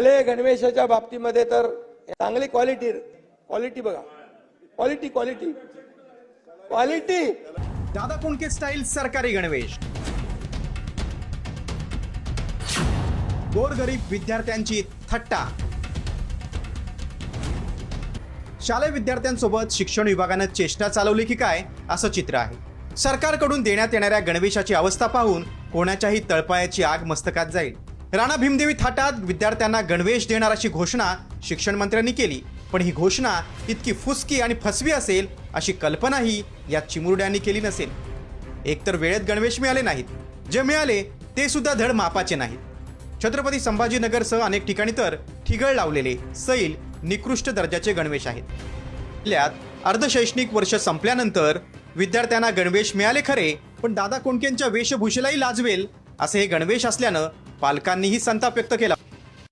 शालेय गणवेशाच्या बाबतीमध्ये तर चांगली क्वालिटी बघा, क्वालिटी दादा कोंडके स्टाईल सरकारी गणवेश, गोरगरीब विद्यार्थ्यांची थट्टा। शालेय विद्यार्थ्यांसोबत शिक्षण विभागाने चेष्टा चालवली की काय असं चित्र आहे। सरकारकडून देण्यात येणाऱ्या गणवेशाची अवस्था पाहून कोणाच्याही तळपायाची आग मस्तकात जाईल। राणा भीमदेवी थाटात विद्यार्थ्यांना गणवेश देणार अशी घोषणा शिक्षण मंत्र्यांनी केली, पण ही घोषणा इतकी फुसकी आणि फसवी असेल अशी कल्पनाही या चिमुरड्यांनी केली नसेल। एकतर वेळेत गणवेश मिळाले नाहीत, जे मिळाले ते सुद्धा धड मापाचे नाहीत। छत्रपती संभाजीनगरसह अनेक ठिकाणी तर ठिगळ लावलेले सैल निकृष्ट दर्जाचे गणवेश आहेत। आपल्यात अर्धशैक्षणिक वर्ष संपल्यानंतर विद्यार्थ्यांना गणवेश मिळाले खरे, पण दादा कोंडकेंच्या वेशभूषेलाही लाजवेल असे हे गणवेश असल्यानं पालकांनीही संताप व्यक्त केला।